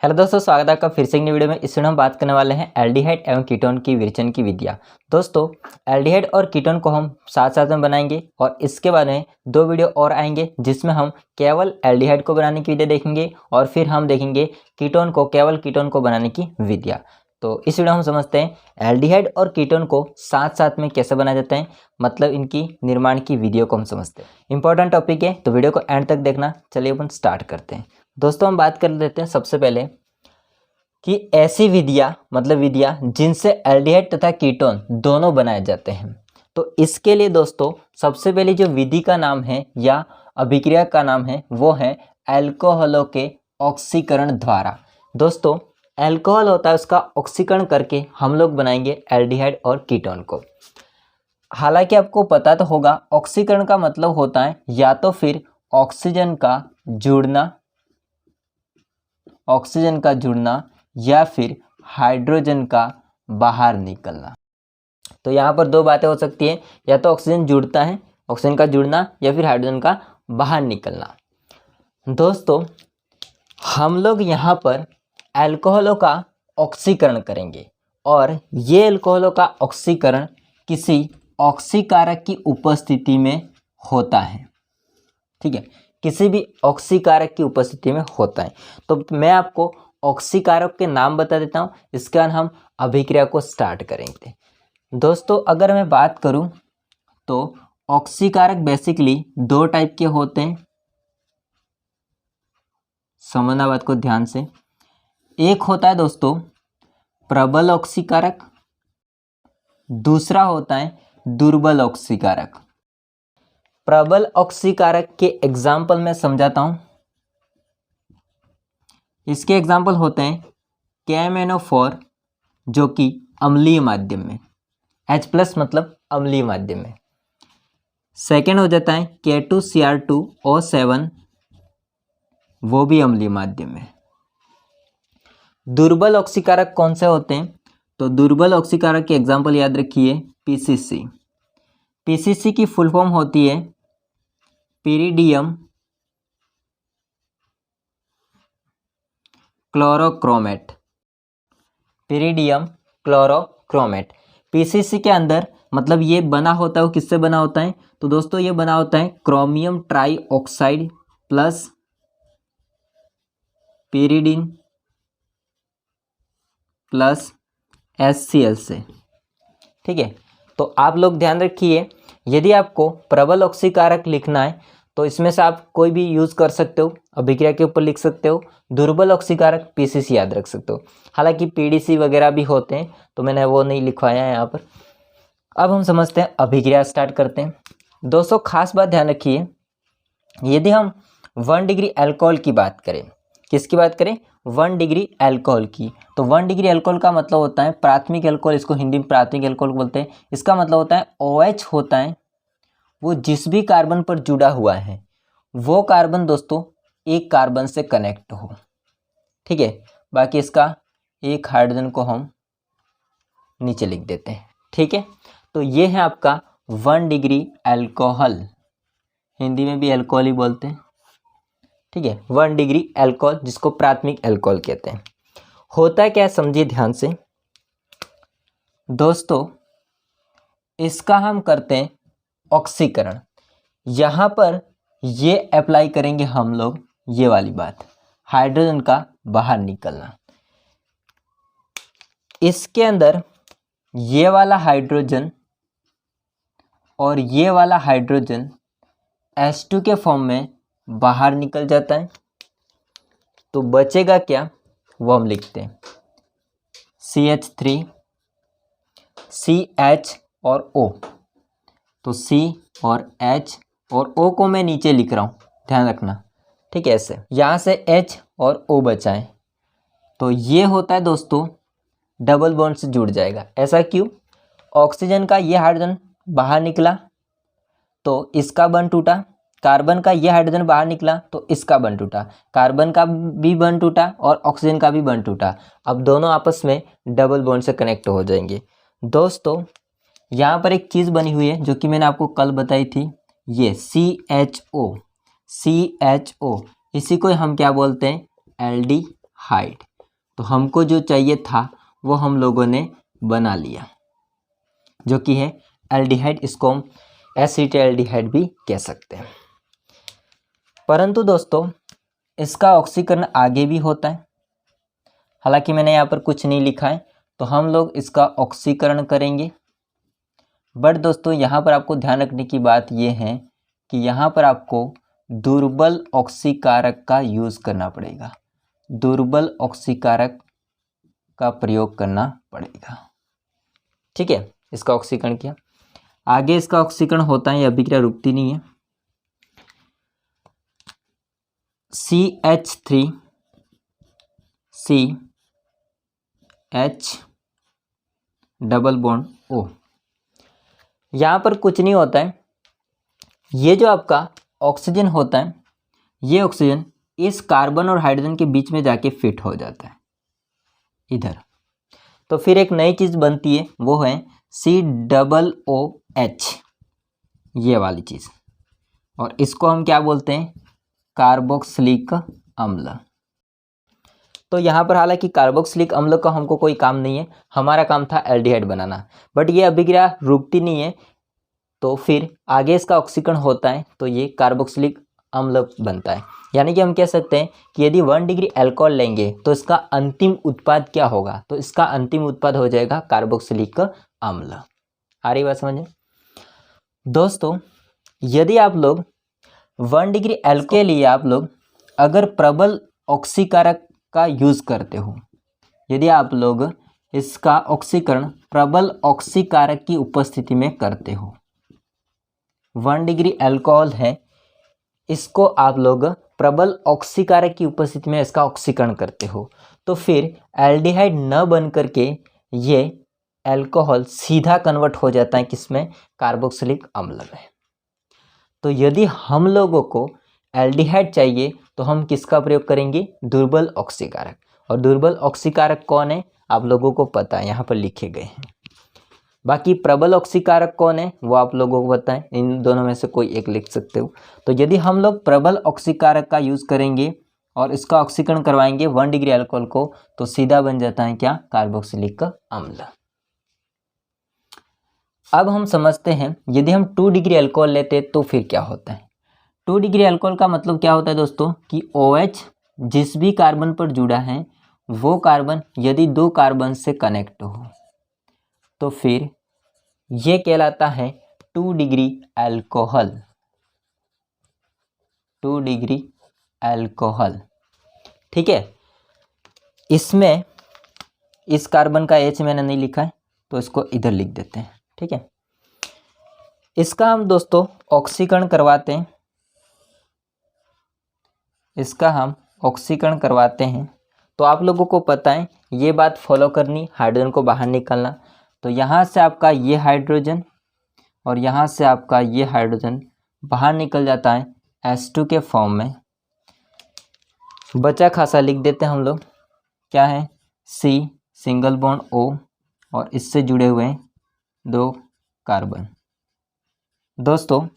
Hello दोस्तों, स्वागत है आपका फिर से एक नई वीडियो में। इस वीडियो में हम बात करने वाले हैं एल्डिहाइड एवं कीटोन की विरेचन की विधियाँ। दोस्तों, एल्डिहाइड और कीटोन को हम साथ साथ में बनाएंगे और इसके बाद में दो वीडियो और आएंगे जिसमें हम केवल एल्डिहाइड को बनाने की विधियाँ देखेंगे और फिर हम देखेंगे कीटोन को, केवल कीटोन को बनाने की विधियाँ। तो इस वीडियो में हम समझते हैं एल्डिहाइड और कीटोन को साथ साथ में कैसे बनाए जाते हैं, मतलब इनकी निर्माण की विधियों को हम समझते हैं। इंपॉर्टेंट टॉपिक है तो वीडियो को एंड तक देखना। चलिए अपन स्टार्ट करते हैं। दोस्तों, हम बात कर लेते हैं सबसे पहले कि ऐसी विधियाँ जिनसे एल्डिहाइड तथा कीटोन दोनों बनाए जाते हैं। तो इसके लिए दोस्तों सबसे पहले जो विधि का नाम है या अभिक्रिया का नाम है वो है अल्कोहलों के ऑक्सीकरण द्वारा। दोस्तों, अल्कोहल होता है, उसका ऑक्सीकरण करके हम लोग बनाएंगे एल्डिहाइड और कीटोन को। हालांकि आपको पता तो होगा, ऑक्सीकरण का मतलब होता है या तो फिर ऑक्सीजन का जुड़ना या फिर हाइड्रोजन का बाहर निकलना। तो यहाँ पर दो बातें हो सकती है, या तो ऑक्सीजन जुड़ता है, ऑक्सीजन का जुड़ना, या फिर हाइड्रोजन का बाहर निकलना। दोस्तों, हम लोग यहाँ पर अल्कोहलों का ऑक्सीकरण करेंगे और ये अल्कोहलों का ऑक्सीकरण किसी ऑक्सीकारक की उपस्थिति में होता है। ठीक है, किसी भी ऑक्सीकारक की उपस्थिति में होता है। तो मैं आपको ऑक्सीकारक के नाम बता देता हूँ, इसके बाद हम अभिक्रिया को स्टार्ट करेंगे। दोस्तों, अगर मैं बात करूँ तो ऑक्सीकारक बेसिकली दो टाइप के होते हैं। समझना बात को ध्यान से। एक होता है दोस्तों प्रबल ऑक्सीकारक, दूसरा होता है दुर्बल ऑक्सीकारक। प्रबल ऑक्सीकारक के एग्जाम्पल मैं समझाता हूँ। इसके एग्जाम्पल होते हैं KMnO4 जो कि अम्लीय माध्यम में, H+ मतलब अम्लीय माध्यम में। सेकेंड हो जाता है K2Cr2O7, वो भी अम्लीय माध्यम में। दुर्बल ऑक्सीकारक कौन से होते हैं? तो दुर्बल ऑक्सीकारक के एग्जाम्पल याद रखिए PCC। PCC की फुल फॉर्म होती है पिरिडियम क्लोरोक्रोमेट। पिरिडियम क्लोरोक्रोमेट PCC के अंदर, मतलब ये बना होता है, वो किससे बना होता है? तो दोस्तों ये बना होता है chromium trioxide plus pyridine plus HCl से। ठीक है, तो आप लोग ध्यान रखिए, यदि आपको प्रबल ऑक्सीकारक लिखना है तो इसमें से आप कोई भी यूज़ कर सकते हो, अभिक्रिया के ऊपर लिख सकते हो। दुर्बल ऑक्सीकारक PCC याद रख सकते हो। हालांकि PDC वगैरह भी होते हैं, तो मैंने वो नहीं लिखवाया है यहाँ पर। अब हम समझते हैं, अभिक्रिया स्टार्ट करते हैं। दोस्तों, खास बात ध्यान रखिए, यदि हम 1 डिग्री अल्कोहल की बात करें, किसकी बात करें? 1 डिग्री अल्कोहल की। तो 1 डिग्री अल्कोहल का मतलब होता है प्राथमिक अल्कोहल, इसको हिंदी में प्राथमिक अल्कोहल बोलते हैं। इसका मतलब होता है OH होता है, वो जिस भी कार्बन पर जुड़ा हुआ है वो कार्बन दोस्तों एक कार्बन से कनेक्ट हो। ठीक है, बाकी इसका एक हाइड्रोजन को हम नीचे लिख देते हैं। ठीक है, तो ये है आपका 1 डिग्री अल्कोहल, हिंदी में भी अल्कोहल ही बोलते हैं। ठीक है, 1 डिग्री अल्कोहल, जिसको प्राथमिक अल्कोहल कहते हैं। होता क्या है समझिए ध्यान से। दोस्तों, इसका हम करते हैं ऑक्सीकरण। यहाँ पर ये अप्लाई करेंगे हम लोग, ये वाली बात, हाइड्रोजन का बाहर निकलना। इसके अंदर ये वाला हाइड्रोजन और ये वाला हाइड्रोजन H2 के फॉर्म में बाहर निकल जाता है। तो बचेगा क्या, वो हम लिखते हैं CH3 CH और O। तो C और H और O को मैं नीचे लिख रहा हूँ, ध्यान रखना। ठीक है, ऐसे यहाँ से H और O बचाएं, तो ये होता है दोस्तों डबल बॉन्ड से जुड़ जाएगा। ऐसा क्यों? ऑक्सीजन का ये हाइड्रोजन बाहर निकला तो इसका बॉन्ड टूटा, कार्बन का ये हाइड्रोजन बाहर निकला तो इसका बॉन्ड टूटा, कार्बन का भी बॉन्ड टूटा और ऑक्सीजन का भी बॉन्ड टूटा। अब दोनों आपस में डबल बॉन्ड से कनेक्ट हो जाएंगे। दोस्तों, यहाँ पर एक चीज़ बनी हुई है जो कि मैंने आपको कल बताई थी, ये CHO, इसी को हम क्या बोलते हैं? एल्डिहाइड। तो हमको जो चाहिए था वो हम लोगों ने बना लिया, जो कि है एल्डिहाइड। इसको हम एसिटाल्डिहाइड भी कह सकते हैं। परंतु दोस्तों इसका ऑक्सीकरण आगे भी होता है, हालांकि मैंने यहाँ पर कुछ नहीं लिखा है, तो हम लोग इसका ऑक्सीकरण करेंगे। बट दोस्तों यहाँ पर आपको ध्यान रखने की बात यह है कि यहाँ पर आपको दुर्बल ऑक्सीकारक का यूज़ करना पड़ेगा, दुर्बल ऑक्सीकारक का प्रयोग करना पड़ेगा। ठीक है, इसका ऑक्सीकरण किया, आगे इसका ऑक्सीकरण होता है, यह अभिक्रिया रुकती नहीं है। CH3 CH double bond O। यहाँ पर कुछ नहीं होता है, ये जो आपका ऑक्सीजन होता है, ये ऑक्सीजन इस कार्बन और हाइड्रोजन के बीच में जाके फिट हो जाता है इधर। तो फिर एक नई चीज़ बनती है, वो है COOH, ये वाली चीज़, और इसको हम क्या बोलते हैं, कार्बोक्सिलिक अम्ल। तो यहाँ पर हालांकि कार्बोक्सिलिक अम्ल का हमको कोई काम नहीं है, हमारा काम था एल्डिहाइड बनाना, बट ये अभिक्रिया रुकती नहीं है, तो फिर आगे इसका ऑक्सीकरण होता है, तो ये कार्बोक्सिलिक अम्ल बनता है। यानी कि हम कह सकते हैं कि यदि 1 डिग्री अल्कोहल लेंगे तो इसका अंतिम उत्पाद क्या होगा, तो इसका अंतिम उत्पाद हो जाएगा कार्बोक्सिलिक अम्ल। आ रही बात समझ? दोस्तों यदि आप लोग 1 डिग्री अल्कोहल के लिए आप लोग अगर प्रबल ऑक्सीकारक का यूज़ करते हो, यदि आप लोग इसका ऑक्सीकरण प्रबल ऑक्सीकारक की उपस्थिति में करते हो, 1 डिग्री अल्कोहल है, इसको आप लोग प्रबल ऑक्सीकारक की उपस्थिति में इसका ऑक्सीकरण करते हो, तो फिर एल्डिहाइड न बन करके ये अल्कोहल सीधा कन्वर्ट हो जाता है किसमें, कार्बोक्सिलिक अम्ल में। तो यदि हम लोगों को एल्डिहाइड चाहिए तो हम किसका प्रयोग करेंगे, दुर्बल ऑक्सीकारक। और दुर्बल ऑक्सीकारक कौन है आप लोगों को पता है, यहाँ पर लिखे गए हैं। बाकी प्रबल ऑक्सीकारक कौन है वो आप लोगों को पता है, इन दोनों में से कोई एक लिख सकते हो। तो यदि हम लोग प्रबल ऑक्सीकारक का यूज़ करेंगे और इसका ऑक्सीकरण करवाएंगे 1 डिग्री अल्कोहल को, तो सीधा बन जाता है क्या, कार्बोक्सिलिक अम्ल। अब हम समझते हैं यदि हम 2 डिग्री अल्कोहल लेते तो फिर क्या होता है। 2 डिग्री अल्कोहल का मतलब क्या होता है दोस्तों कि OH जिस भी कार्बन पर जुड़ा है वो कार्बन यदि 2 कार्बन से कनेक्ट हो तो फिर ये कहलाता है 2 डिग्री अल्कोहल। 2 डिग्री अल्कोहल, ठीक है। इसमें इस कार्बन का H मैंने नहीं लिखा है तो इसको इधर लिख देते हैं, ठीक है। इसका हम दोस्तों ऑक्सीकरण करवाते हैं, इसका हम ऑक्सीकरण करवाते हैं। तो आप लोगों को पता है ये बात फॉलो करनी, हाइड्रोजन को बाहर निकालना। तो यहाँ से आपका ये हाइड्रोजन और यहाँ से आपका ये हाइड्रोजन बाहर निकल जाता है H2 के फॉर्म में। बचा खासा लिख देते हैं हम लोग, क्या है, C सिंगल बॉन्ड O और इससे जुड़े हुए 2 कार्बन। दोस्तों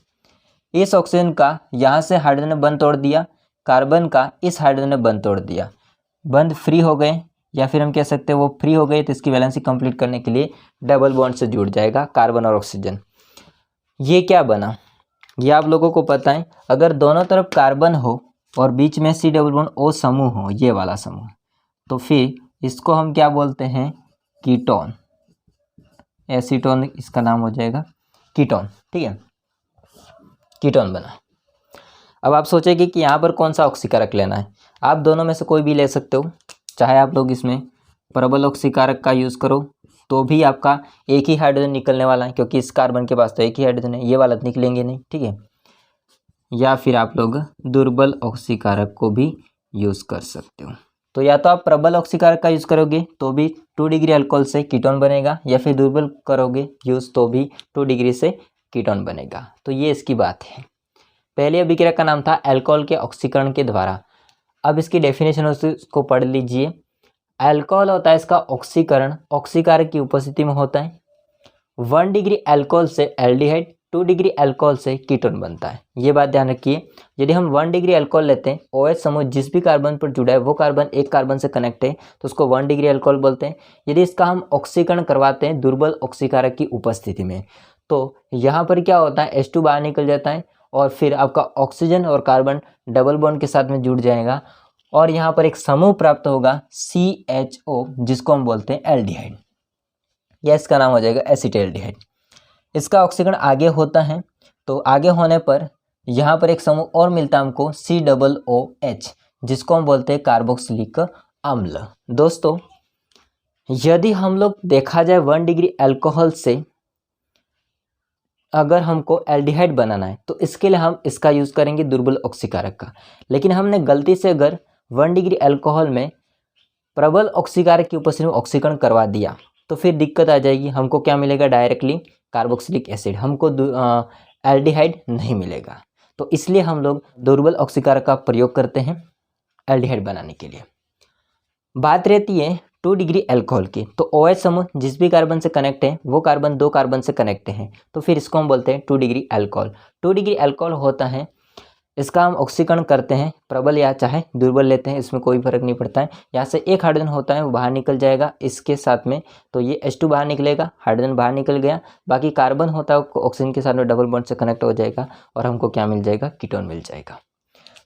इस ऑक्सीजन का यहाँ से हाइड्रोजन ने बंध तोड़ दिया, कार्बन का इस हाइड्रोजन ने बंध तोड़ दिया, बंध फ्री हो गए, या फिर हम कह सकते हैं वो फ्री हो गए, तो इसकी वैलेंसी कंप्लीट करने के लिए डबल बॉन्ड से जुड़ जाएगा कार्बन और ऑक्सीजन। ये क्या बना ये आप लोगों को पता है, अगर दोनों तरफ कार्बन हो और बीच में C डबल बॉन्ड O समूह हो, ये वाला समूह, तो फिर इसको हम क्या बोलते हैं, कीटोन। एसीटोन इसका नाम हो जाएगा कीटोन, ठीक है, कीटोन बना। अब आप सोचेंगे कि यहाँ पर कौन सा ऑक्सीकारक लेना है, आप दोनों में से कोई भी ले सकते हो, चाहे आप लोग इसमें प्रबल ऑक्सीकारक का यूज़ करो तो भी आपका एक ही हाइड्रोजन निकलने वाला है, क्योंकि इस कार्बन के पास तो एक ही हाइड्रोजन है, ये वाला निकलेंगे नहीं, ठीक है। या फिर आप लोग दुर्बल ऑक्सीकारक को भी यूज़ कर सकते हो। तो या तो आप प्रबल ऑक्सीकारक का यूज़ करोगे तो भी 2 डिग्री अल्कोहल से कीटोन बनेगा, या फिर दुर्बल करोगे यूज़ तो भी 2 डिग्री से कीटोन बनेगा। तो ये इसकी बात है। पहले अभिक्रिया का नाम था अल्कोहल के ऑक्सीकरण के द्वारा। अब इसकी डेफिनेशन उसको पढ़ लीजिए। अल्कोहल होता है इसका ऑक्सीकरण ऑक्सीकारक की उपस्थिति में होता है। 1 डिग्री अल्कोहल से एल्डिहाइड 2 डिग्री अल्कोहल से कीटोन बनता है। ये बात ध्यान रखिए। यदि हम 1 डिग्री अल्कोहल लेते हैं, OH समूह जिस भी कार्बन पर जुड़ा है वो कार्बन एक कार्बन से कनेक्ट है तो उसको 1 डिग्री अल्कोहल बोलते हैं। यदि इसका हम ऑक्सीकरण करवाते हैं दुर्बल ऑक्सीकारक की उपस्थिति में, तो यहाँ पर क्या होता है, H2 बाहर निकल जाता है और फिर आपका ऑक्सीजन और कार्बन डबल बॉन्ड के साथ में जुड़ जाएगा और यहाँ पर एक समूह प्राप्त होगा CHO, जिसको हम बोलते हैं एल्डिहाइड, या इसका नाम हो जाएगा एसिटाल्डिहाइड। इसका ऑक्सीकरण आगे होता है तो आगे होने पर यहाँ पर एक समूह और मिलता है हमको COOH, जिसको हम बोलते हैं कार्बोक्सिलिक अम्ल। दोस्तों यदि हम लोग देखा जाए 1 डिग्री अल्कोहल से अगर हमको एल्डिहाइड बनाना है तो इसके लिए हम इसका यूज़ करेंगे दुर्बल ऑक्सीकारक का। लेकिन हमने गलती से अगर 1 डिग्री अल्कोहल में प्रबल ऑक्सीकारक की उपस्थिति में ऑक्सीकरण करवा दिया तो फिर दिक्कत आ जाएगी। हमको क्या मिलेगा, डायरेक्टली कार्बोक्सिलिक एसिड, हमको एल्डिहाइड नहीं मिलेगा। तो इसलिए हम लोग दुर्बल ऑक्सीकारक का प्रयोग करते हैं एल्डिहाइड बनाने के लिए। बात रहती है 2 डिग्री अल्कोहल की, तो OH समूह जिस भी कार्बन से कनेक्ट है वो कार्बन 2 कार्बन से कनेक्ट है तो फिर इसको हम बोलते हैं 2 डिग्री अल्कोहल। 2 डिग्री अल्कोहल होता है, इसका हम ऑक्सीकरण करते हैं, प्रबल या चाहे दुर्बल लेते हैं, इसमें कोई फर्क नहीं पड़ता है। यहाँ से एक हाइड्रोजन होता है वो बाहर निकल जाएगा इसके साथ में, तो ये H2 बाहर निकलेगा, हाइड्रोजन बाहर निकल गया, बाकी कार्बन होता है ऑक्सीजन के साथ में डबल बॉन्ड से कनेक्ट हो जाएगा और हमको क्या मिल जाएगा, कीटोन मिल जाएगा।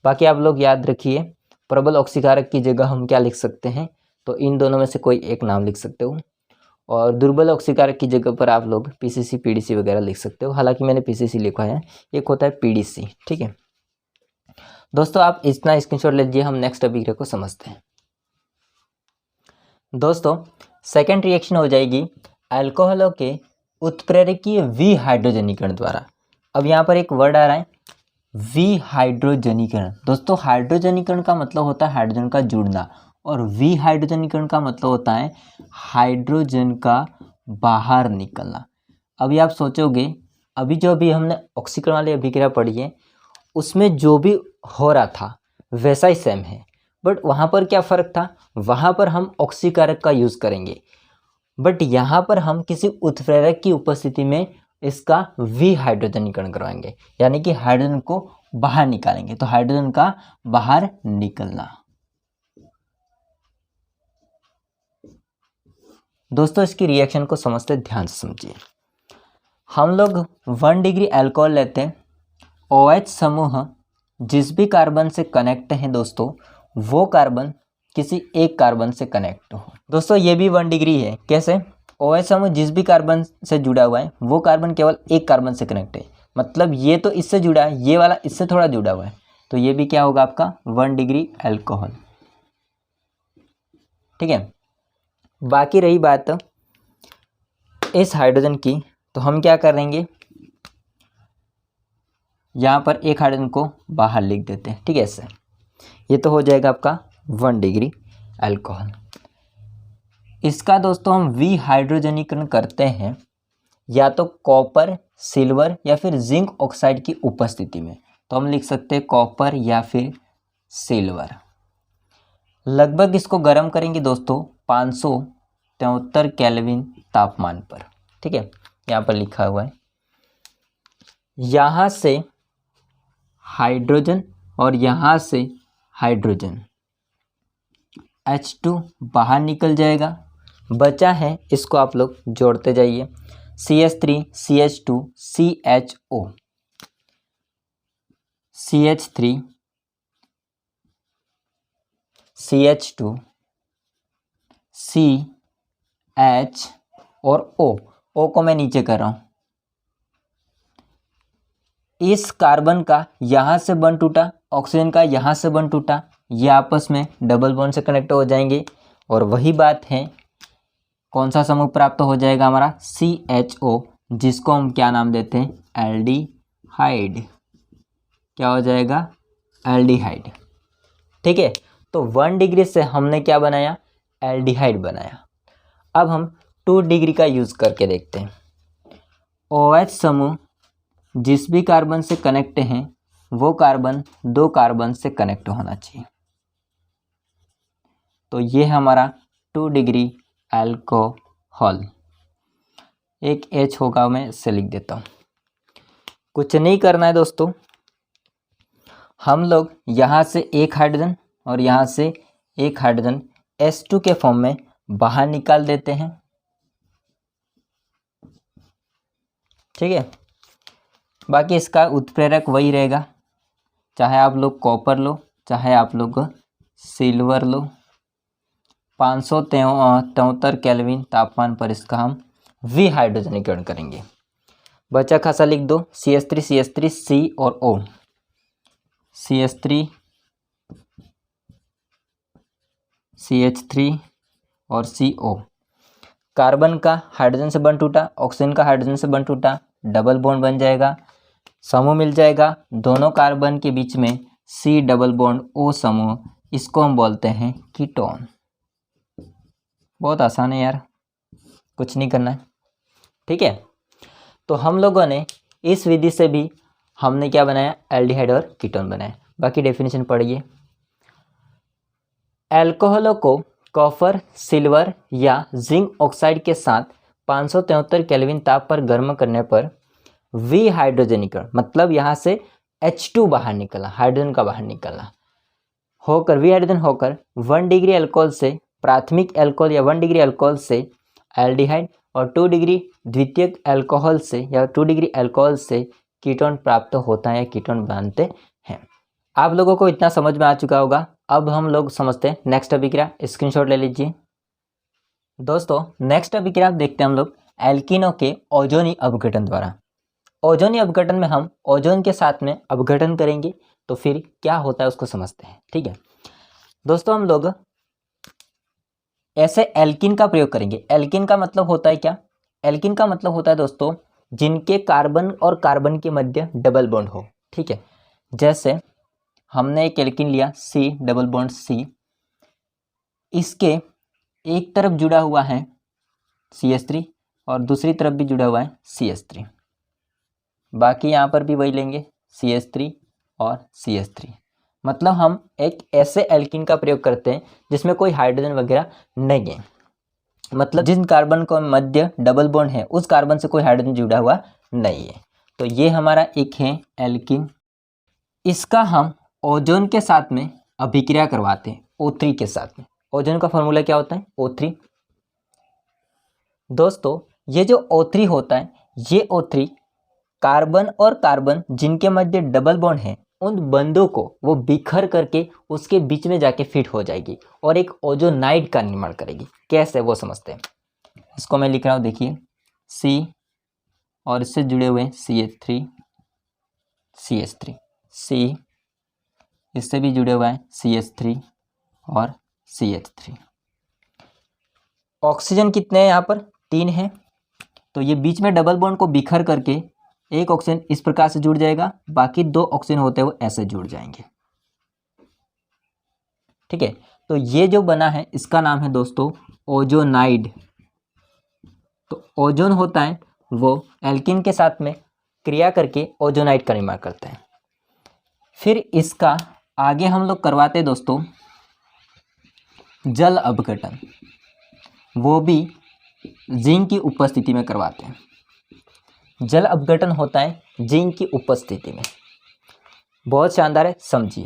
बाकी आप लोग याद रखिए, प्रबल ऑक्सीकारक की जगह हम क्या लिख सकते हैं, तो इन दोनों में से कोई एक नाम लिख सकते हो, और दुर्बल ऑक्सीकारक की जगह पर आप लोग PCC PDC वगैरह लिख सकते हो। हालांकि मैंने PCC लिखा है, एक होता है PDC। ठीक है दोस्तों, आप इतना स्क्रीनशॉट ले लीजिए, हम नेक्स्ट अभिक्रिया को समझते हैं। दोस्तों सेकेंड रिएक्शन हो जाएगी अल्कोहलों के उत्प्रेरकीय विहाइड्रोजनीकरण द्वारा। अब यहाँ पर एक वर्ड आ रहा है विहाइड्रोजनीकरण। दोस्तों हाइड्रोजनीकरण का मतलब होता है हाइड्रोजन का जुड़ना, और विहाइड्रोजनीकरण का मतलब होता है हाइड्रोजन का बाहर निकलना। अभी आप सोचोगे, अभी जो अभी हमने ऑक्सीकरण वाली अभिक्रिया पढ़ी है उसमें जो भी हो रहा था वैसा ही सेम है, बट वहाँ पर क्या फ़र्क था, वहाँ पर हम ऑक्सीकारक का यूज़ करेंगे, बट यहाँ पर हम किसी उत्प्रेरक की उपस्थिति में इसका विहाइड्रोजनीकरण करवाएंगे, यानी कि हाइड्रोजन को बाहर निकालेंगे। तो हाइड्रोजन का बाहर निकलना। दोस्तों इसकी रिएक्शन को समझते ध्यान से समझिए। हम लोग 1 डिग्री अल्कोहल लेते हैं, OH समूह जिस भी कार्बन से कनेक्ट हैं दोस्तों वो कार्बन किसी एक कार्बन से कनेक्ट हो। दोस्तों ये भी 1 डिग्री है। कैसे? OH समूह जिस भी कार्बन से जुड़ा हुआ है वो कार्बन केवल एक कार्बन से कनेक्ट है, मतलब ये तो इससे जुड़ा है, ये वाला इससे थोड़ा जुड़ा हुआ है, तो ये भी क्या होगा आपका 1 डिग्री अल्कोहल। ठीक है, बाकी रही बात इस हाइड्रोजन की, तो हम क्या करेंगे, यहाँ पर एक हाइड्रोजन को बाहर लिख देते हैं। ठीक है, ऐसे ये तो हो जाएगा आपका 1 डिग्री अल्कोहल। इसका दोस्तों हम विहाइड्रोजनीकरण करते हैं या तो कॉपर, सिल्वर या फिर जिंक ऑक्साइड की उपस्थिति में, तो हम लिख सकते हैं कॉपर या फिर सिल्वर। लगभग इसको गर्म करेंगे दोस्तों 573 केल्विन तापमान पर। ठीक है, यहाँ पर लिखा हुआ है। यहाँ से हाइड्रोजन और यहाँ से हाइड्रोजन H2 बाहर निकल जाएगा, बचा है इसको आप लोग जोड़ते जाइए, CH3 CH2 CHO CH3 CH2 CH और O को मैं नीचे कर रहा हूँ। इस कार्बन का यहाँ से बंध टूटा, ऑक्सीजन का यहाँ से बंध टूटा, ये आपस में डबल बॉन्ड से कनेक्ट हो जाएंगे, और वही बात है कौन सा समूह प्राप्त हो जाएगा हमारा CHO, जिसको हम क्या नाम देते हैं एल्डिहाइड। क्या हो जाएगा, एल्डिहाइड। ठीक है, तो 1 डिग्री से हमने क्या बनाया, एल्डिहाइड बनाया। अब हम 2 डिग्री का यूज़ करके देखते हैं। OH समूह जिस भी कार्बन से कनेक्ट हैं वो कार्बन 2 कार्बन से कनेक्ट होना चाहिए, तो ये हमारा 2 डिग्री अल्कोहल। एक H होगा, मैं इससे लिख देता हूँ। कुछ नहीं करना है दोस्तों, हम लोग यहाँ से एक हाइड्रोजन और यहाँ से एक हाइड्रोजन H2 के फॉर्म में बाहर निकाल देते हैं। ठीक है, बाकी इसका उत्प्रेरक वही रहेगा, चाहे आप लोग कॉपर लो चाहे आप लोग सिल्वर लो। 573 केल्विन तापमान पर इसका हम विहाइड्रोजनीकरण करेंगे। बचा खासा लिख दो, CH3 C और O, CH3 CH3 और CO। कार्बन का हाइड्रोजन से बंध टूटा, ऑक्सीजन का हाइड्रोजन से बंध टूटा, डबल बॉन्ड बन जाएगा, समूह मिल जाएगा दोनों कार्बन के बीच में C डबल बॉन्ड O समूह, इसको हम बोलते हैं कीटोन। बहुत आसान है यार, कुछ नहीं करना है। ठीक है, तो हम लोगों ने इस विधि से भी हमने क्या बनाया, एल्डिहाइड और कीटोन बनाया। बाकी डेफिनेशन पढ़िए। एल्कोहलों को कॉपर, सिल्वर या जिंक ऑक्साइड के साथ 573 केल्विन ताप पर गर्म करने पर विहाइड्रोजनीकरण, मतलब यहाँ से H2 बाहर निकला, हाइड्रोजन का बाहर निकला, होकर विहाइड्रोजन होकर 1 डिग्री अल्कोहल से प्राथमिक अल्कोहल या 1 डिग्री अल्कोहल से एल्डिहाइड और 2 डिग्री द्वितीयक अल्कोहल से या 2 डिग्री अल्कोहल से कीटोन प्राप्त होता है या कीटोन बनते हैं। आप लोगों को इतना समझ में आ चुका होगा। अब हम लोग समझते हैं नेक्स्ट अभिक्रिया, स्क्रीनशॉट ले लीजिए दोस्तों। नेक्स्ट अभिक्रिया देखते हैं हम लोग एल्कीनों के ओजोनी अपघटन द्वारा। ओजोनी अपघटन में हम ओजोन के साथ में अपघटन करेंगे, तो फिर क्या होता है उसको समझते हैं। ठीक है दोस्तों, हम लोग ऐसे एल्कीन का प्रयोग करेंगे। एल्कीन का मतलब होता है क्या, एल्कीन का मतलब होता है दोस्तों जिनके कार्बन और कार्बन के मध्य डबल बॉन्ड हो। ठीक है, जैसे हमने एक एल्कीन लिया C डबल बॉन्ड C, इसके एक तरफ जुड़ा हुआ है CH3 और दूसरी तरफ भी जुड़ा हुआ है CH3। बाकी यहाँ पर भी वही लेंगे CH3 और CH3। मतलब हम एक ऐसे एल्कीन का प्रयोग करते हैं जिसमें कोई हाइड्रोजन वगैरह नहीं है, मतलब जिन कार्बन को मध्य डबल बॉन्ड है उस कार्बन से कोई हाइड्रोजन जुड़ा हुआ नहीं है। तो ये हमारा एक है एल्कीन। इसका हम ओजोन के साथ में अभिक्रिया करवाते हैं, O3 के साथ में। ओजोन का फॉर्मूला क्या होता है, O3। दोस्तों ये जो O3 होता है, ये O3 कार्बन और कार्बन जिनके मध्य डबल बॉन्ड है उन बंधों को वो बिखर करके उसके बीच में जाके फिट हो जाएगी और एक ओजोनाइड का निर्माण करेगी। कैसे वो समझते हैं। इसको मैं लिख रहा हूँ, देखिए C और इससे जुड़े हुए CH3 CH3, C इससे भी जुड़े हुआ है CH3 और CH3। ऑक्सीजन कितने हैं यहाँ पर, 3 हैं। तो ये बीच में डबल बॉन्ड को बिखर करके एक ऑक्सीजन इस प्रकार से जुड़ जाएगा, बाकी 2 ऑक्सीजन होते हैं वो ऐसे जुड़ जाएंगे। ठीक है, तो ये जो बना है इसका नाम है दोस्तों ओजोनाइड। तो ओजोन होता है वो एल्कीन के साथ में क्रिया करके ओजोनाइड का निर्माण करता है। फिर इसका आगे हम लोग करवाते हैं दोस्तों जल अपघटन, वो भी जिंक की उपस्थिति में करवाते हैं। जल अपघटन होता है जिंक की उपस्थिति में। बहुत शानदार है, समझिए।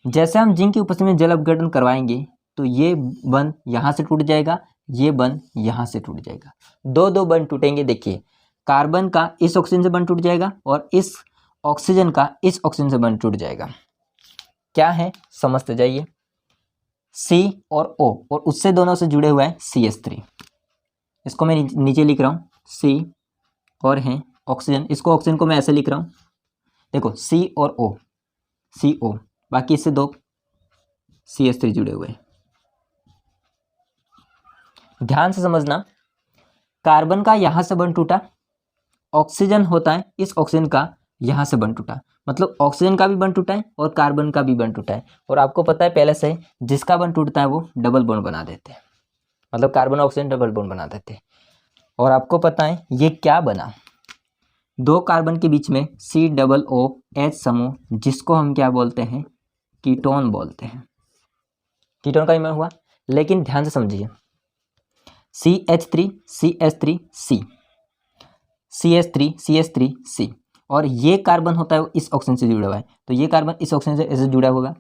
जैसे हम जिंक की उपस्थिति में जल अपघटन करवाएंगे तो ये बंध यहाँ से टूट जाएगा, ये बंध यहाँ से टूट जाएगा, 2 बंध टूटेंगे। देखिए कार्बन का इस ऑक्सीजन से बंध टूट जाएगा और इस ऑक्सीजन का इस ऑक्सीजन से बंध टूट जाएगा। क्या है समझते जाइए, C और O और उससे दोनों से जुड़े हुए हैं CH3। इसको मैं नीचे लिख रहा हूँ C और हैं ऑक्सीजन, इसको ऑक्सीजन को मैं ऐसे लिख रहा हूँ, देखो C और O, CO, बाकी इससे 2 CH3 जुड़े हुए हैं। ध्यान से समझना, कार्बन का यहाँ से बंध टूटा, ऑक्सीजन होता है इस ऑक्सीजन का यहाँ से बंध टूटा, मतलब ऑक्सीजन का भी बंध टूटा है और कार्बन का भी बंध टूटा है। और आपको पता है पहले से जिसका बंध टूटता है वो डबल बॉन्ड बना देते हैं, मतलब कार्बन ऑक्सीजन डबल बॉन्ड बना देते हैं। और आपको पता है ये क्या बना, 2 कार्बन के बीच में COOH समूह, जिसको हम क्या बोलते हैं, कीटोन बोलते हैं। कीटोन का निर्माण हुआ। लेकिन ध्यान से समझिए, CH3 CH3 C, CH3 CH3 C और ये कार्बन होता है वो इस ऑक्सीजन से जुड़ा हुआ है, तो ये कार्बन इस ऑक्सीजन से ऐसे जुड़ा होगा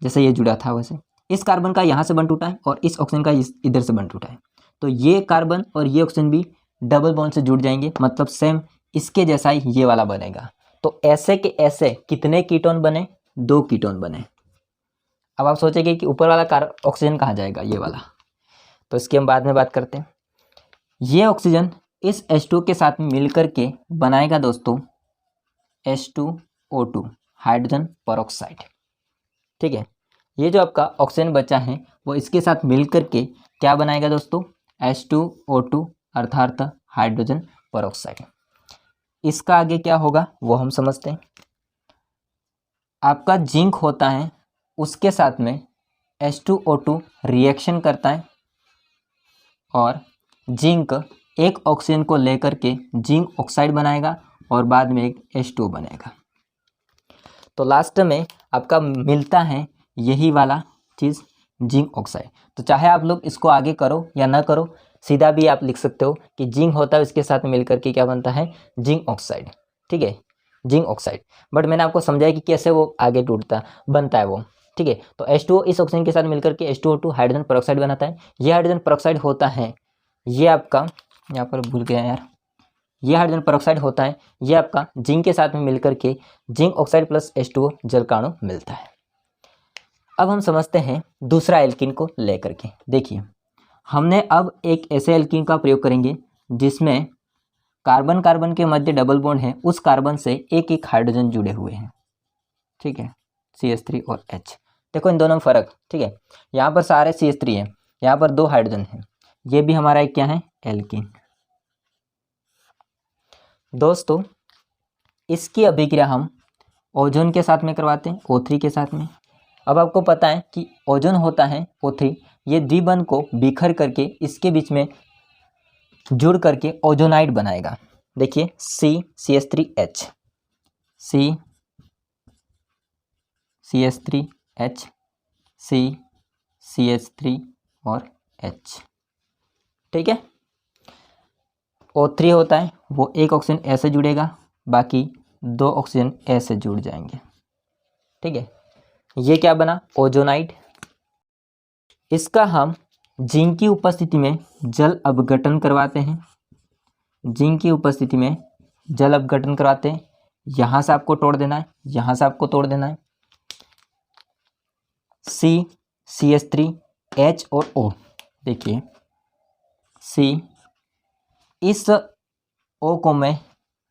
जैसे ये जुड़ा था वैसे। इस कार्बन का यहाँ से बंध टूटा है और इस ऑक्सीजन का इधर से बंध टूटा है, तो ये कार्बन और ये ऑक्सीजन भी डबल बॉन्ड से जुड़ जाएंगे, मतलब सेम इसके जैसा ही ये वाला बनेगा। तो ऐसे के ऐसे कितने कीटोन बने? 2 कीटोन बने। अब आप सोचेंगे कि ऊपर वाला ऑक्सीजन कहाँ जाएगा, ये वाला, तो इसकी हम बाद में बात करते हैं। ये ऑक्सीजन इस H2 के साथ मिलकर के बनाएगा दोस्तों H2O2 हाइड्रोजन परऑक्साइड। ठीक है, ये जो आपका ऑक्सीजन बचा है वो इसके साथ मिलकर के क्या बनाएगा दोस्तों? H2O2 अर्थात हाइड्रोजन परऑक्साइड। इसका आगे क्या होगा वो हम समझते हैं। आपका जिंक होता है, उसके साथ में H2O2 रिएक्शन करता है और जिंक एक ऑक्सीजन को लेकर के जिंक ऑक्साइड बनाएगा और बाद में एक H2O बनेगा। तो लास्ट में आपका मिलता है यही वाला चीज़ जिंक ऑक्साइड। तो चाहे आप लोग इसको आगे करो या ना करो, सीधा भी आप लिख सकते हो कि जिंक होता है उसके साथ मिलकर के क्या बनता है? Zinc oxide. ठीक है, जिंक ऑक्साइड। बट मैंने आपको समझाया कि कैसे वो आगे टूटता बनता है वो। ठीक है, तो H2O इस ऑक्सीजन के साथ मिलकर के H2O2 हाइड्रोजन परऑक्साइड बनाता है। ये हाइड्रोजन परऑक्साइड होता है, ये आपका यहाँ पर भूल गया यार, ये हाइड्रोजन परऑक्साइड होता है, ये आपका जिंक के साथ में मिलकर के जिंक ऑक्साइड प्लस H2O जलकाणु मिलता है। अब हम समझते हैं दूसरा एल्कीन को लेकर के। देखिए, हमने अब एक ऐसे एल्कीन का प्रयोग करेंगे जिसमें कार्बन कार्बन के मध्य डबल बॉन्ड है, उस कार्बन से एक एक हाइड्रोजन जुड़े हुए हैं। ठीक है, CH3 और H। देखो इन दोनों में फ़र्क। ठीक है, यहाँ पर सारे CH3 हैं, यहाँ पर 2 हाइड्रोजन हैं, ये भी हमारा एक क्या है? एल्कीन। दोस्तों इसकी अभिक्रिया हम ओजोन के साथ में करवाते हैं, O3 के साथ में। अब आपको पता है कि ओजोन होता है O3, ये द्विबंध को बिखर करके इसके बीच में जुड़ करके ओजोनाइड बनाएगा। देखिए CH3H, CH3H, CH3 और H। ठीक है, O3 होता है वो एक ऑक्सीजन ऐसे जुड़ेगा, बाकी 2 ऑक्सीजन ऐसे जुड़ जाएंगे। ठीक है, ये क्या बना? ओजोनाइड। इसका हम जिंक की उपस्थिति में जल अपघटन करवाते हैं, जिंक की उपस्थिति में जल अपघटन करवाते हैं। यहाँ से आपको तोड़ देना है, यहाँ से आपको तोड़ देना है। CH3 H और O। देखिए C, इस O को मैं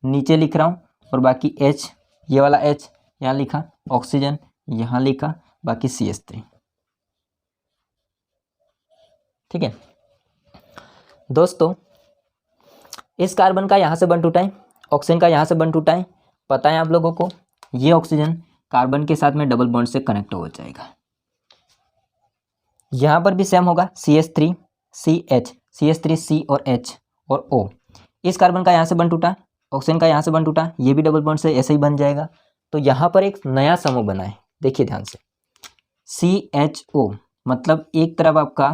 नीचे लिख रहा हूँ और बाकी H, ये वाला H यहाँ लिखा, ऑक्सीजन यहाँ लिखा, बाकी CH3। ठीक है दोस्तों, इस कार्बन का यहाँ से बंध टूटा है, ऑक्सीजन का यहाँ से बंध टूटा है। पता है आप लोगों को, ये ऑक्सीजन कार्बन के साथ में डबल बॉन्ड से कनेक्ट हो जाएगा। यहाँ पर भी सेम होगा, CH3 CH, CH3 C और H और O। इस कार्बन का यहाँ से बंध टूटा, ऑक्सीजन का यहाँ से बंध टूटा, ये भी डबल बॉन्ड से ऐसे ही बन जाएगा। तो यहाँ पर एक नया समूह बना है, देखिए ध्यान से, CHO, मतलब एक तरफ आपका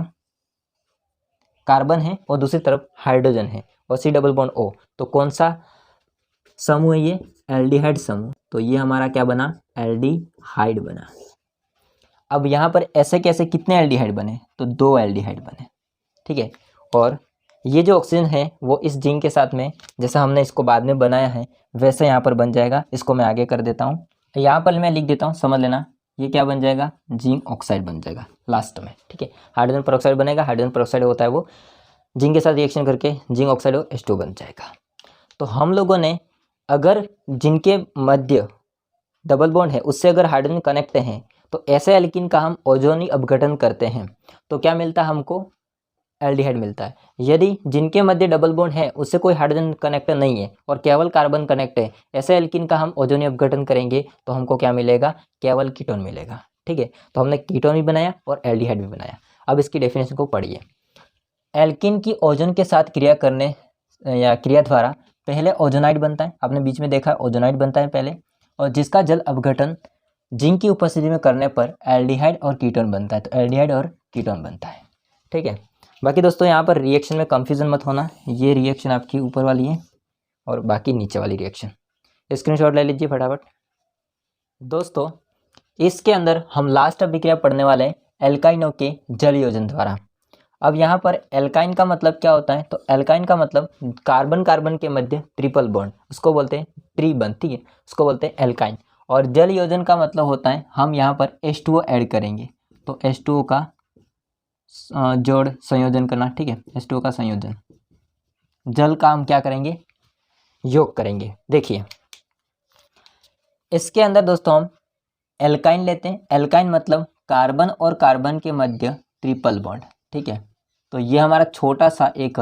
कार्बन है और दूसरी तरफ हाइड्रोजन है, और C डबल बॉन्ड O। तो कौन सा समूह है ये? एल्डिहाइड समूह। तो ये हमारा क्या बना? एल्डिहाइड बना। अब यहाँ पर ऐसे कैसे कितने एल्डिहाइड बने? तो 2 एल्डिहाइड बने। ठीक है, और ये जो ऑक्सीजन है वो इस जिंक के साथ में, जैसा हमने इसको बाद में बनाया है वैसे यहाँ पर बन जाएगा। इसको मैं आगे कर देता हूँ, यहाँ पर मैं लिख देता हूँ, समझ लेना। ये क्या बन जाएगा? जिंक ऑक्साइड बन जाएगा लास्ट में। ठीक है, हाइड्रोजन परऑक्साइड बनेगा, हाइड्रोजन परऑक्साइड होता है वो जिंक के साथ रिएक्शन करके जिंक ऑक्साइड और H2O बन जाएगा। तो हम लोगों ने अगर जिनके मध्य डबल बॉन्ड है उससे अगर हाइड्रोजन कनेक्ट हैं तो ऐसे एल्कीन का हम ओजोनी अपघटन करते हैं, तो क्या मिलता है हमको? एल्डिहाइड मिलता है। यदि जिनके मध्य डबल बॉन्ड है उससे कोई हाइड्रोजन कनेक्ट नहीं है और केवल कार्बन कनेक्ट है, ऐसे एल्कीन का हम ओजोनी अपघटन करेंगे तो हमको क्या मिलेगा? केवल कीटोन मिलेगा। ठीक है, तो हमने कीटोन भी बनाया और एल्डिहाइड भी बनाया। अब इसकी डेफिनेशन को पढ़िए। एल्कीन की ओजोन के साथ क्रिया करने या क्रिया द्वारा पहले ओजोनाइड बनता है, आपने बीच में देखा ओजोनाइड बनता है पहले, और जिसका जल अपघटन जिंक की उपस्थिति में करने पर एल्डिहाइड और कीटोन बनता है। तो एल्डिहाइड और कीटोन बनता है। ठीक है, बाकी दोस्तों यहाँ पर रिएक्शन में कंफ्यूजन मत होना, ये रिएक्शन आपकी ऊपर वाली है और बाकी नीचे वाली रिएक्शन। स्क्रीनशॉट ले लीजिए फटाफट। दोस्तों इसके अंदर हम लास्ट अभिक्रिया पढ़ने वाले हैं एल्काइनों के जल योजन द्वारा। अब यहाँ पर एल्काइन का मतलब क्या होता है, तो एल्काइन का मतलब कार्बन कार्बन के मध्य ट्रिपल बॉन्ड, उसको बोलते हैं त्रिबंध, ठीक है, उसको बोलते हैं एल्काइन। और जल योजन का मतलब होता है हम यहाँ पर H2O ऐड करेंगे, तो H2O का जोड़ संयोजन करना, ठीक है, H2O का संयोजन, जल का हम क्या करेंगे, योग करेंगे। देखिए इसके अंदर दोस्तों हम एल्काइन लेते हैं, एल्काइन मतलब कार्बन और कार्बन के मध्य ट्रिपल बॉन्ड, ठीक है। तो ये हमारा छोटा सा एक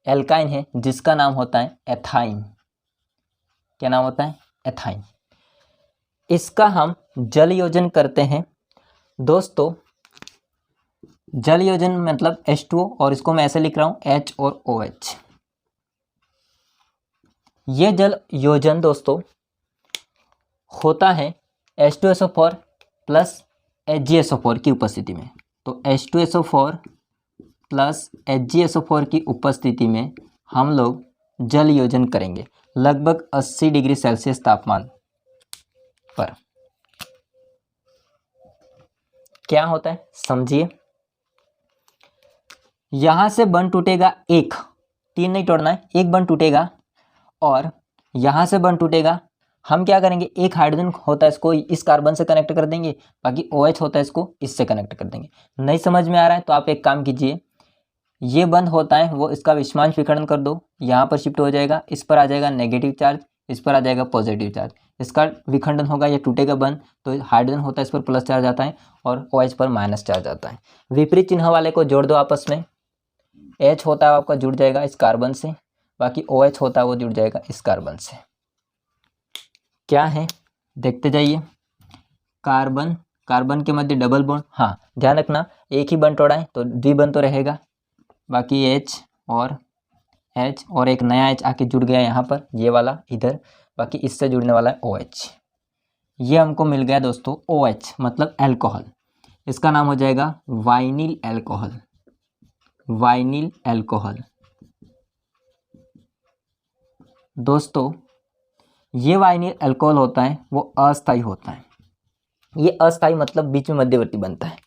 एल्काइन है जिसका नाम होता है एथाइन। क्या नाम होता है, एथाइन। इसका हम जल योजन करते हैं दोस्तों। जल योजन मतलब H2O, और इसको मैं ऐसे लिख रहा हूं H और OH। ये जल योजन दोस्तों होता है H2SO4 प्लस HgSO4 की उपस्थिति में। तो H2SO4 प्लस HgSO4 की उपस्थिति में हम लोग जल योजन करेंगे लगभग 80 डिग्री सेल्सियस तापमान पर। क्या होता है समझिए, यहां से बंध टूटेगा, एक, तीन नहीं तोड़ना है, एक बंध टूटेगा और यहां से बंध टूटेगा। हम क्या करेंगे, एक हाइड्रोजन होता है इसको इस कार्बन से कनेक्ट कर देंगे, बाकी OH होता है इसको इससे कनेक्ट कर देंगे। नहीं समझ में आ रहा है तो आप एक काम कीजिए, ये बंद होता है वो इसका विषमांश विखंडन कर दो, यहाँ पर शिफ्ट हो जाएगा, इस पर आ जाएगा नेगेटिव चार्ज, इस पर आ जाएगा पॉजिटिव चार्ज। इसका विखंडन होगा, ये टूटेगा बंद, तो हाइड्रोजन होता है इस पर प्लस चार्ज आता है और OH पर माइनस चार्ज आता है। विपरीत चिन्ह वाले को जोड़ दो आपस में, H होता है आपका जुड़ जाएगा इस कार्बन से, बाकी OH होता है वो जुड़ जाएगा इस कार्बन से। क्या है देखते जाइए, कार्बन कार्बन के मध्य डबल बॉन्ड, हाँ ध्यान रखना एक ही बंध तोड़ा है तो द्विबंध तो रहेगा, बाकी H और एक नया H आके जुड़ गया यहाँ पर, ये वाला इधर, बाकी इससे जुड़ने वाला है OH। ये हमको मिल गया दोस्तों OH मतलब एल्कोहल, इसका नाम हो जाएगा वाइनिल एल्कोहल। वाइनिल एल्कोहल दोस्तों, ये वाइनिल अल्कोहल होता है वो अस्थायी होता है। ये अस्थायी मतलब बीच में मध्यवर्ती बनता है।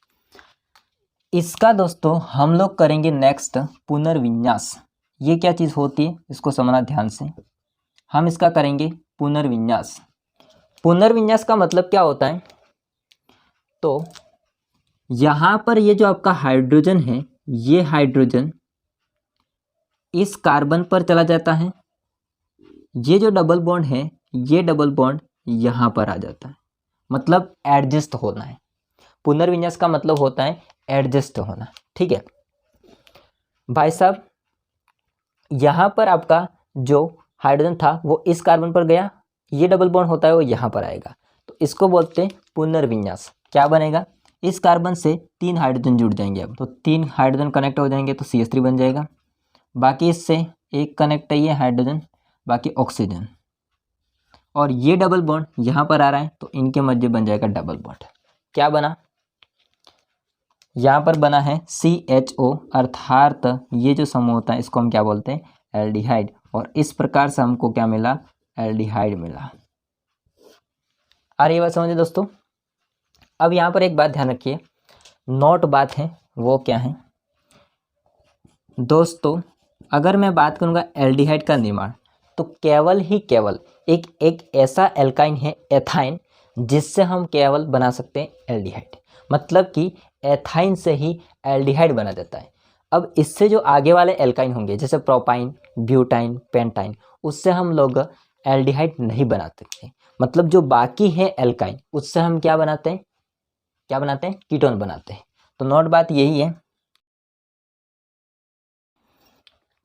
इसका दोस्तों हम लोग करेंगे नेक्स्ट पुनर्विन्यास। ये क्या चीज़ होती है इसको समझना ध्यान से, हम इसका करेंगे पुनर्विन्यास। पुनर्विन्यास का मतलब क्या होता है, तो यहाँ पर ये जो आपका हाइड्रोजन है, ये हाइड्रोजन इस कार्बन पर चला जाता है, ये जो डबल बॉन्ड है ये डबल बॉन्ड यहाँ पर आ जाता है, मतलब एडजस्ट होना है। पुनर्विन्यास का मतलब होता है एडजस्ट होना, ठीक है भाई साहब। यहाँ पर आपका जो हाइड्रोजन था वो इस कार्बन पर गया, ये डबल बॉन्ड होता है वो यहाँ पर आएगा, तो इसको बोलते हैं पुनर्विन्यास। क्या बनेगा, इस कार्बन से 3 हाइड्रोजन जुड़ जाएंगे, अब तो 3 हाइड्रोजन कनेक्ट हो जाएंगे तो CH3 बन जाएगा, बाकी इससे एक कनेक्ट है ये हाइड्रोजन, बाकी ऑक्सीजन, और ये डबल बॉन्ड यहाँ पर आ रहा है तो इनके मध्य बन जाएगा डबल बॉन्ड। क्या बना, यहाँ पर बना है CHO, अर्थात ये जो समूह होता है इसको हम क्या बोलते हैं एल्डिहाइड, और इस प्रकार से हमको क्या मिला, एल्डिहाइड मिला। आ रही है बात समझे दोस्तों। अब यहाँ पर एक बात ध्यान रखिए, नोट बात है, वो क्या है दोस्तों, अगर मैं बात करूँगा एल्डिहाइड का निर्माण, तो केवल एक ऐसा एल्काइन है एथाइन, जिससे हम केवल बना सकते हैं एल्डिहाइड, मतलब कि एथाइन से ही एल्डिहाइड बना जाता है। अब इससे जो आगे वाले एल्काइन होंगे जैसे प्रोपाइन, ब्यूटाइन, पेंटाइन, उससे हम लोग एल्डिहाइड नहीं बना सकते, मतलब जो बाकी है एल्काइन उससे हम क्या बनाते हैं, कीटोन बनाते हैं। तो नोट बात यही है।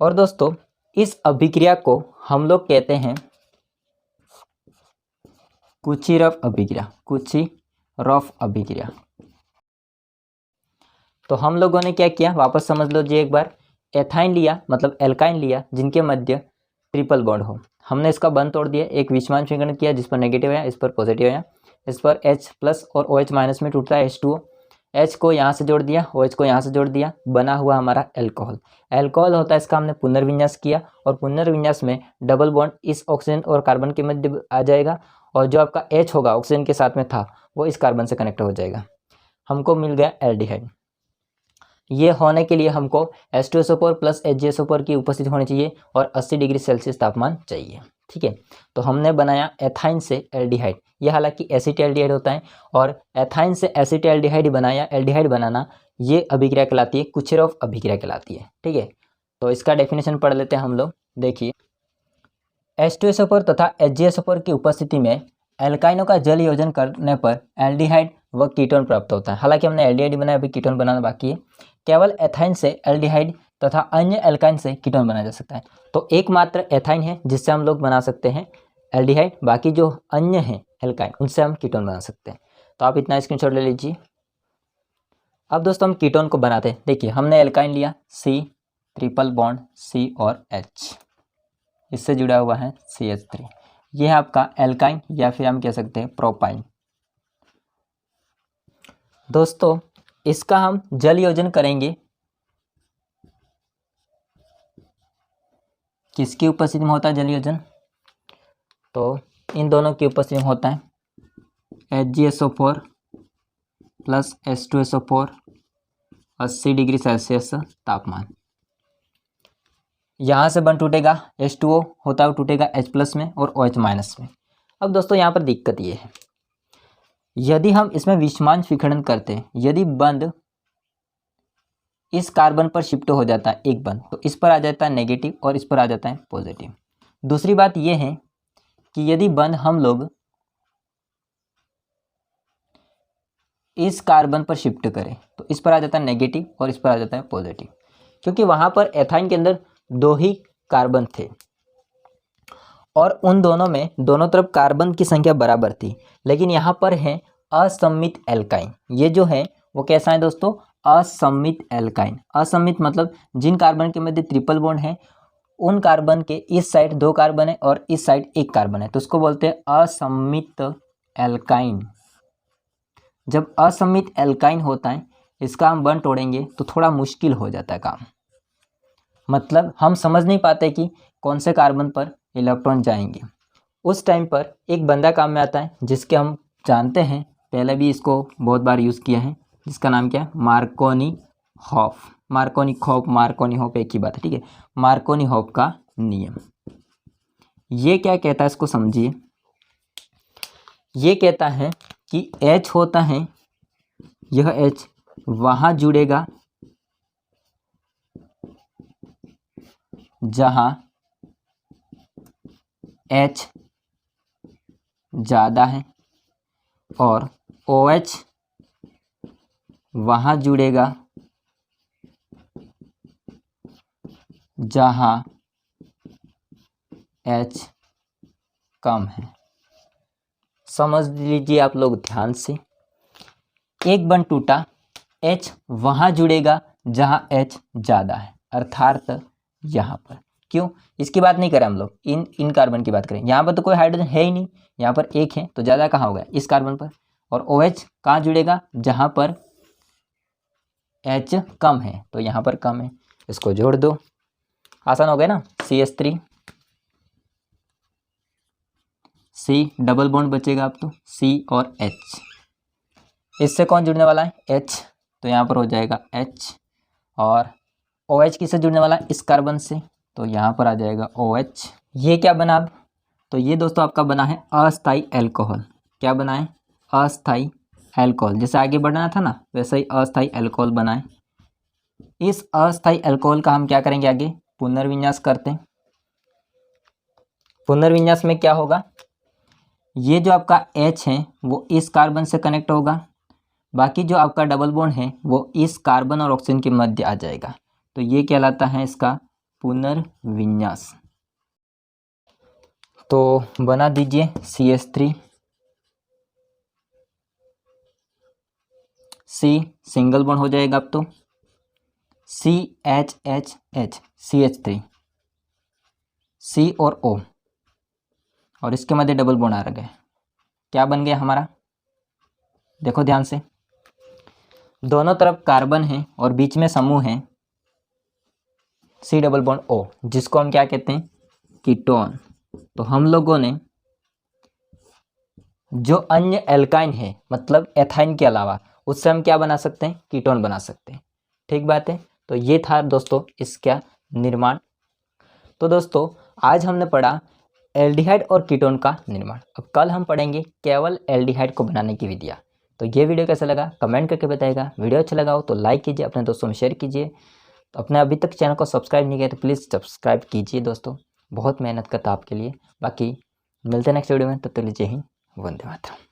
और दोस्तों इस अभिक्रिया को हम लोग कहते हैं कुचिरफ अभिक्रिया। तो हम लोगों ने क्या किया, वापस समझ लो जी एक बार, एथाइन लिया मतलब एल्काइन लिया जिनके मध्य ट्रिपल बॉन्ड हो, हमने इसका बंध तोड़ दिया, एक विषमांश विकर्ण किया जिस पर नेगेटिव आया, इस पर पॉजिटिव आया, इस पर H+ और OH- में टूटता है H2O, H को यहाँ से जोड़ दिया, OH को यहाँ से जोड़ दिया, बना हुआ हमारा एल्कोहल। एल्कोहल होता है, इसका हमने पुनर्विन्यास किया और पुनर्विन्यास में डबल बॉन्ड इस ऑक्सीजन और कार्बन के मध्य आ जाएगा और जो आपका H होगा ऑक्सीजन के साथ में था वो इस कार्बन से कनेक्ट हो जाएगा। हमको मिल गया एल्डिहाइड। ये होने के लिए हमको H2SO4 प्लस HgSO4 की उपस्थिति होनी चाहिए और 80 डिग्री सेल्सियस तापमान चाहिए। ठीक है, तो हमने बनाया एथाइन से एल्डिहाइड। यह हालांकि एसिटाल्डिहाइड होता है और एथाइन से एसिटाल्डिहाइड बनाया। एल्डिहाइड बनाना ये अभिक्रिया कहलाती है, कुचेरोव अभिक्रिया कहलाती है। ठीक है, तो इसका डेफिनेशन पढ़ लेते हैं हम लोग। देखिए, H2SO4 तथा HgSO4 की उपस्थिति में एल्काइनों का जल योजन करने पर एल्डिहाइड व कीटोन प्राप्त होता है। हालांकि हमने एल्डिहाइड बनाया, अभी कीटोन बनाना बाकी है। केवल एथाइन से एल्डिहाइड तथा अन्य एल्काइन से कीटोन बनाया जा सकता है। तो एकमात्र एथाइन है जिससे हम लोग बना सकते हैं एल्डिहाइड, बाकी जो अन्य हैं एल्काइन उनसे हम कीटोन बना सकते हैं। तो आप इतना स्क्रीनशॉट ले लीजिए। अब दोस्तों हम कीटोन को बनाते हैं। देखिए, हमने एल्काइन लिया C ट्रिपल बॉन्ड C और H, इससे जुड़ा हुआ है CH3। यह है आपका एल्काइन या फिर हम कह सकते हैं प्रोपाइन। दोस्तों इसका हम जल योजन करेंगे किसकी उपस्थिति में होता है जल योजन? तो इन दोनों की उपस्थिति में होता है HgSO4 plus H2SO4 80 degree Celsius तापमान। यहाँ से बंद टूटेगा, H2O होता है वो टूटेगा H प्लस में और OH माइनस में। अब दोस्तों यहाँ पर दिक्कत ये है, यदि हम इसमें विषमान विखंडन करते हैं, यदि बंद इस कार्बन पर शिफ्ट हो जाता है एक बंद, तो इस पर आ जाता है नेगेटिव और इस पर आ जाता है पॉजिटिव। दूसरी बात यह है कि यदि बंद हम लोग इस कार्बन पर शिफ्ट करें तो इस पर आ जाता है नेगेटिव और इस पर आ जाता है पॉजिटिव, क्योंकि वहां पर एथाइन के अंदर 2 ही कार्बन थे और उन दोनों में दोनों तरफ कार्बन की संख्या बराबर थी। लेकिन यहाँ पर है असम्मित एल्काइन। ये जो है वो कैसा है दोस्तों? असम्मित एल्काइन। असम्मित मतलब जिन कार्बन के मध्य ट्रिपल बॉन्ड है उन कार्बन के इस साइड 2 कार्बन है और इस साइड 1 कार्बन है, तो उसको बोलते हैं असम्मित एल्काइन। जब असम्मित एल्काइन होता है, इसका हम बंद तोड़ेंगे तो थोड़ा मुश्किल हो जाता है काम। मतलब हम समझ नहीं पाते कि कौन से कार्बन पर इलेक्ट्रॉन जाएंगे। उस टाइम पर एक बंदा काम में आता है जिसके हम जानते हैं, पहले भी इसको बहुत बार यूज़ किया है, जिसका नाम क्या है? Markovnikov half. मार्कोनी हॉफ एक ही बात है। ठीक है, मार्कोनी हॉफ का नियम ये क्या कहता है, इसको समझिए। ये कहता है कि H होता है, यह H वहाँ जुड़ेगा जहाँ H ज़्यादा है और OH वहाँ जुड़ेगा जहाँ H कम है। समझ लीजिए आप लोग ध्यान से, एक बंद टूटा, H वहाँ जुड़ेगा जहाँ H ज़्यादा है, अर्थात यहाँ पर। क्यों? इसकी बात नहीं करें हम लोग, इन कार्बन की बात करें। यहाँ पर तो कोई हाइड्रोजन है ही नहीं, यहाँ पर एक है, तो ज़्यादा कहाँ होगा? इस कार्बन पर। और OH कहाँ जुड़ेगा? जहाँ पर H कम है, तो यहाँ पर कम है, इसको जोड़ दो, आसान हो गया ना। CH3 C डबल बॉन्ड बचेगा अब तो C और H। इससे कौन जुड़ने वाला है? H, तो यहाँ पर हो जाएगा H। और OH किससे जुड़ने वाला है? इस कार्बन से, तो यहाँ पर आ जाएगा OH। ये क्या बना अब? तो ये दोस्तों आपका बना है अस्थाई एल्कोहल। क्या बना है? अस्थाई एल्कोहल। जैसे आगे बढ़ना था ना, वैसे ही अस्थाई एल्कोहल बना है। इस अस्थाई एल्कोहल का हम क्या करेंगे? आगे पुनर्विन्यास करते हैं। पुनर्विन्यास में क्या होगा? ये जो आपका H है वो इस कार्बन से कनेक्ट होगा, बाकी जो आपका डबल बॉन्ड है वो इस कार्बन और ऑक्सीजन के मध्य आ जाएगा, तो ये कहलाता है इसका पुनर्विन्यास। तो बना दीजिए CH3, C सिंगल बॉन्ड हो जाएगा अब तो CHHH CH3, C और O, और इसके मध्य डबल बॉन्ड आ गए। क्या बन गया हमारा? देखो ध्यान से, दोनों तरफ कार्बन है और बीच में समूह है C डबल बॉन्ड O, जिसको हम क्या कहते हैं, कीटोन। तो हम लोगों ने जो अन्य एल्काइन है, मतलब एथाइन के अलावा, उससे हम क्या बना सकते हैं, कीटोन बना सकते हैं। ठीक बात है। तो ये था दोस्तों इसका निर्माण। तो दोस्तों आज हमने पढ़ा एल्डिहाइड और कीटोन का निर्माण। अब कल हम पढ़ेंगे केवल एल्डिहाइड को बनाने की विधियाँ। तो ये वीडियो कैसा लगा कमेंट करके बताइएगा। वीडियो अच्छा लगा हो तो लाइक कीजिए, अपने दोस्तों में शेयर कीजिए। तो अपने अभी तक चैनल को सब्सक्राइब नहीं किया तो प्लीज़ सब्सक्राइब कीजिए दोस्तों, बहुत मेहनत करता आपके लिए। बाकी मिलते हैं नेक्स्ट वीडियो में, तब तक लीजिए ही, वंदे मातरम।